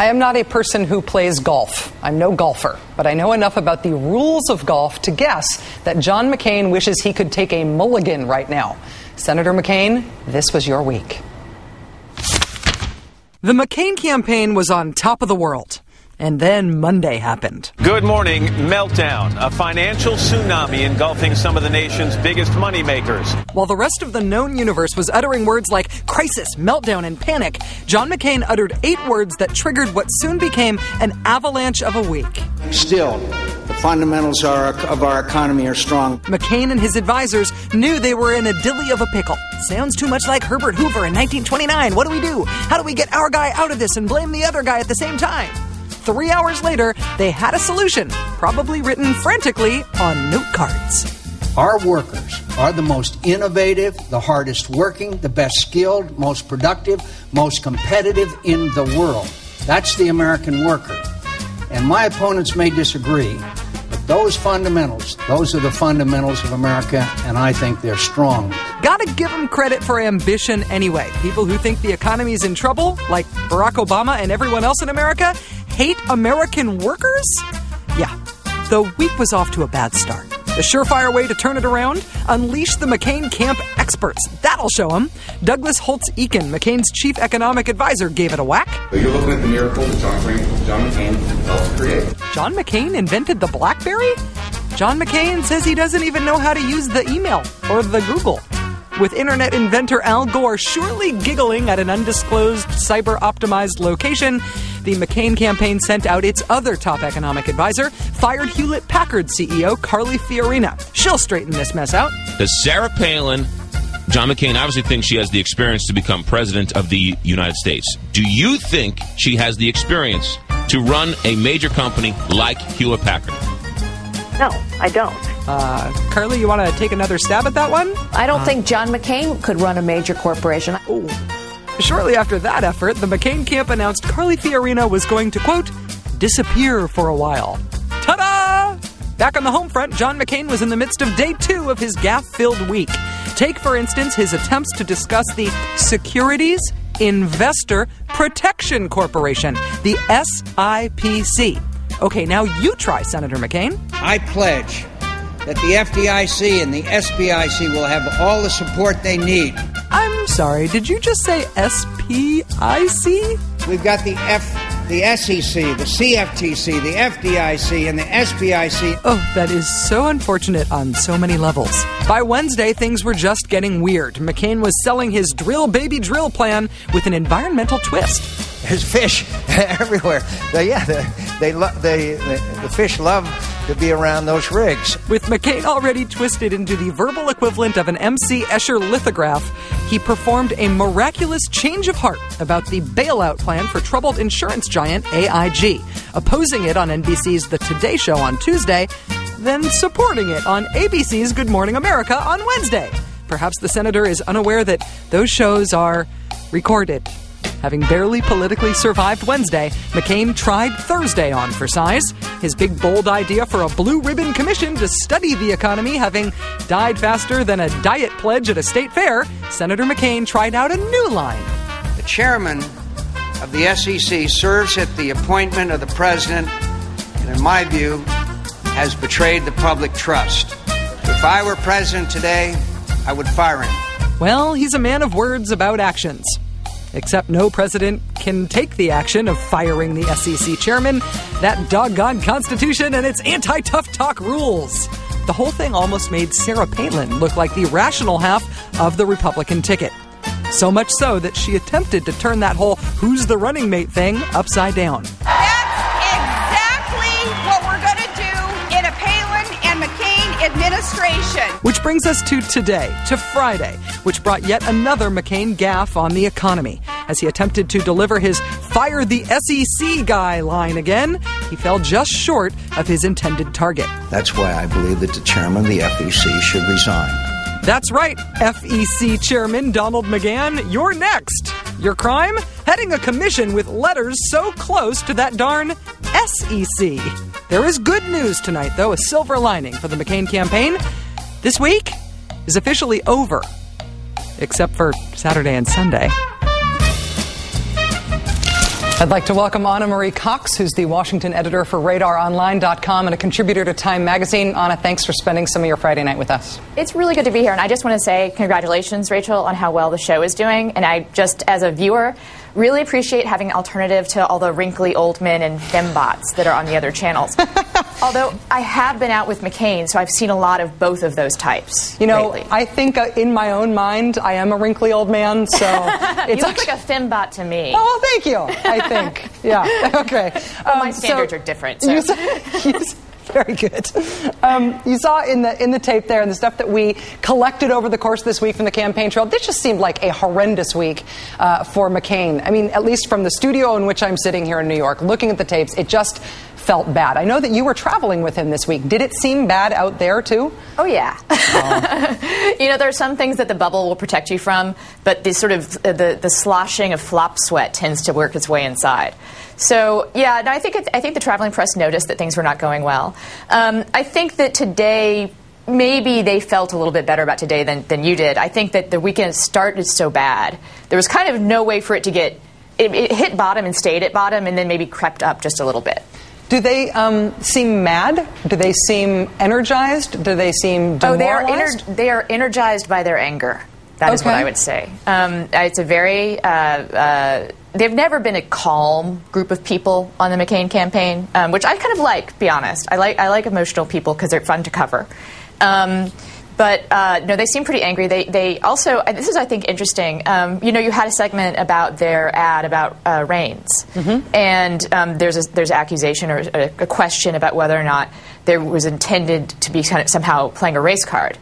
I am not a person who plays golf. I'm no golfer, but I know enough about the rules of golf to guess that John McCain wishes he could take a mulligan right now. Senator McCain, this was your week. The McCain campaign was on top of the world. And then Monday happened. Good morning. Meltdown, a financial tsunami engulfing some of the nation's biggest moneymakers. While the rest of the known universe was uttering words like crisis, meltdown, and panic, John McCain uttered 8 words that triggered what soon became an avalanche of a week. Still, the fundamentals of our economy are strong. McCain and his advisors knew they were in a dilly of a pickle. Sounds too much like Herbert Hoover in 1929. What do we do? How do we get our guy out of this and blame the other guy at the same time? 3 hours later, they had a solution, probably written frantically on note cards. Our workers are the most innovative, the hardest working, the best skilled, most productive, most competitive in the world. That's the American worker. And my opponents may disagree, but those fundamentals, those are the fundamentals of America, and I think they're strong. Gotta give them credit for ambition anyway. People who think the economy's in trouble, like Barack Obama and everyone else in America, hate American workers? Yeah, the week was off to a bad start. The surefire way to turn it around? Unleash the McCain camp experts. That'll show them. Douglas Holtz-Eakin, McCain's chief economic advisor, gave it a whack. So you're looking at the miracle that John McCain helped create. John McCain invented the BlackBerry? John McCain says he doesn't even know how to use the email or the Google. With internet inventor Al Gore surely giggling at an undisclosed cyber-optimized location, the McCain campaign sent out its other top economic advisor, fired Hewlett-Packard CEO Carly Fiorina. She'll straighten this mess out. Does Sarah Palin, John McCain obviously thinks she has the experience to become president of the United States. Do you think she has the experience to run a major company like Hewlett-Packard? No, I don't. Carly, you want to take another stab at that one? I don't think John McCain could run a major corporation. Ooh. Shortly after that effort, the McCain camp announced Carly Fiorina was going to, quote, disappear for a while. Ta-da! Back on the home front, John McCain was in the midst of day 2 of his gaffe-filled week. Take, for instance, his attempts to discuss the Securities Investor Protection Corporation, the SIPC. Okay, now you try, Senator McCain. I pledge that the FDIC and the SBIC will have all the support they need. I'm sorry, did you just say SPIC? We've got the SEC, the CFTC, the FDIC, and the SBIC. Oh, that is so unfortunate on so many levels. By Wednesday, things were just getting weird. McCain was selling his drill baby drill plan with an environmental twist. There's fish everywhere. The fish love to be around those rigs. With McCain already twisted into the verbal equivalent of an M.C. Escher lithograph, he performed a miraculous change of heart about the bailout plan for troubled insurance giant AIG, opposing it on NBC's The Today Show on Tuesday, then supporting it on ABC's Good Morning America on Wednesday. Perhaps the senator is unaware that those shows are recorded. Having barely politically survived Wednesday, McCain tried Thursday on for size. His big, bold idea for a blue ribbon commission to study the economy having died faster than a diet pledge at a state fair, Senator McCain tried out a new line. The chairman of the SEC serves at the appointment of the president and, in my view, has betrayed the public trust. If I were president today, I would fire him. Well, he's a man of words about actions. Except no president can take the action of firing the SEC chairman. That doggone Constitution and its anti-tough talk rules. The whole thing almost made Sarah Palin look like the rational half of the Republican ticket. So much so that she attempted to turn that whole who's the running mate thing upside down. That's exactly what we're going to do in a Palin and McCain administration. Which brings us to today, to Friday, which brought yet another McCain gaffe on the economy. As he attempted to deliver his fire the SEC guy line again, he fell just short of his intended target. That's why I believe that the chairman of the FEC should resign. That's right, FEC Chairman Donald McGahn, you're next. Your crime? Heading a commission with letters so close to that darn SEC. There is good news tonight, though, a silver lining for the McCain campaign. This week is officially over, except for Saturday and Sunday. I'd like to welcome Anna Marie Cox, who's the Washington editor for RadarOnline.com and a contributor to Time Magazine. Anna, thanks for spending some of your Friday night with us. It's really good to be here, and I just want to say congratulations, Rachel, on how well the show is doing. And I just, as a viewer, really appreciate having an alternative to all the wrinkly old men and fembots that are on the other channels. Although I have been out with McCain, so I've seen a lot of both of those types. You know, lately. I think in my own mind, I am a wrinkly old man, so it's you look like a fembot to me. Oh, thank you. I think, yeah, okay. Well, my standards are different. So. Very good. You saw in the tape there and the stuff that we collected over the course of this week from the campaign trail. This just seemed like a horrendous week for McCain. I mean, at least from the studio in which I'm sitting here in New York, looking at the tapes, it just felt bad. I know that you were traveling with him this week. Did it seem bad out there, too? Oh, yeah. Oh. You know, there are some things that the bubble will protect you from, but the sort of the sloshing of flop sweat tends to work its way inside. So, yeah, no, I think the traveling press noticed that things were not going well. I think that today, maybe they felt a little bit better about today than you did. I think that the weekend started so bad. There was kind of no way for it to get... It hit bottom and stayed at bottom and then maybe crept up just a little bit. Do they seem mad? Do they seem energized? Do they seem demoralized? Oh, they are energized by their anger. That is what I would say. It's a very... they've never been a calm group of people on the McCain campaign, which I kind of like, to be honest. I like emotional people because they're fun to cover. But no, they seem pretty angry. They also, this is, I think, interesting. You know, you had a segment about their ad about Reins, and there's accusation or a question about whether or not there was intended to be kind of somehow playing a race card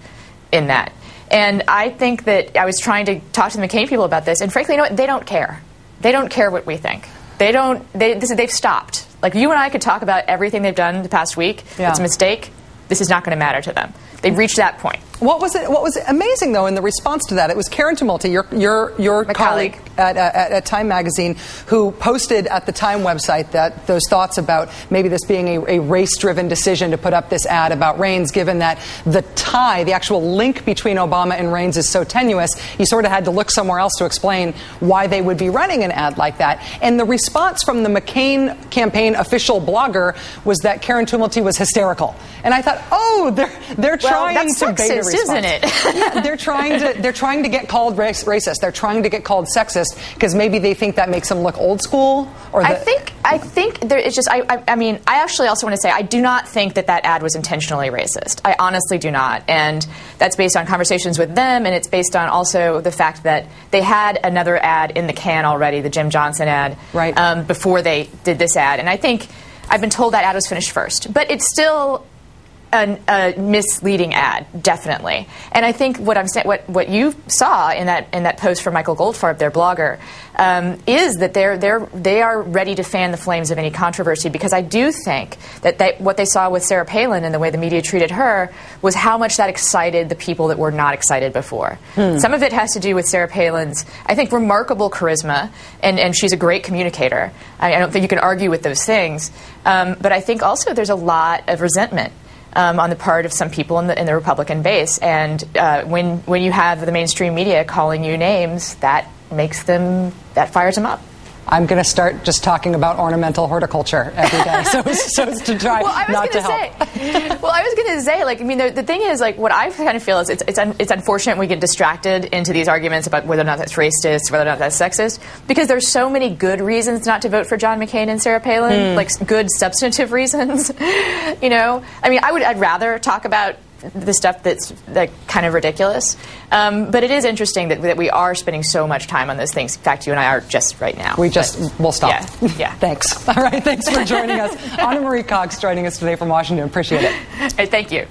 in that. And I think that I was trying to talk to the McCain people about this, and frankly, you know what? They don't care. They don't care what we think. They've stopped. Like, you and I could talk about everything they've done the past week. Yeah. It's a mistake. This is not going to matter to them. They've reached that point. What was amazing, though, in the response to that? It was Karen Tumulty, your colleague at Time Magazine, who posted at the Time website that those thoughts about maybe this being a race-driven decision to put up this ad about Reins, given that the actual link between Obama and Reins is so tenuous, you sort of had to look somewhere else to explain why they would be running an ad like that. And the response from the McCain campaign official blogger was that Karen Tumulty was hysterical. And I thought, oh, they're trying that's to bait a response. Isn't it? Yeah, they're trying to get called racist. They're trying to get called sexist because maybe they think that makes them look old school. Or I think there is just. I mean, I actually also want to say I do not think that ad was intentionally racist. I honestly do not, and that's based on conversations with them, and it's based on also the fact that they had another ad in the can already, the Jim Johnson ad, right, before they did this ad, and I think I've been told that ad was finished first, but it's still a misleading ad, definitely. And I think what you saw in that post from Michael Goldfarb, their blogger, is that they are ready to fan the flames of any controversy, because I do think that what they saw with Sarah Palin and the way the media treated her was how much that excited the people that were not excited before. Some of it has to do with Sarah Palin's, I think, remarkable charisma, and she's a great communicator. I don't think you can argue with those things. But I think also there's a lot of resentment on the part of some people in the Republican base, and when you have the mainstream media calling you names, that fires them up. I'm going to start just talking about ornamental horticulture every day, so as to try not to help. Well, I was going to say, like, I mean, the thing is, like, what I kind of feel is it's unfortunate we get distracted into these arguments about whether or not that's racist, whether or not that's sexist, because there's so many good reasons not to vote for John McCain and Sarah Palin, like good substantive reasons. You know, I mean, I'd rather talk about the stuff that's like kind of ridiculous, but it is interesting that we are spending so much time on those things. In fact, you and I are just right now. We'll stop. Yeah. Thanks. All right. Thanks for joining us. Anna Marie Cox joining us today from Washington. Appreciate it. Hey, thank you.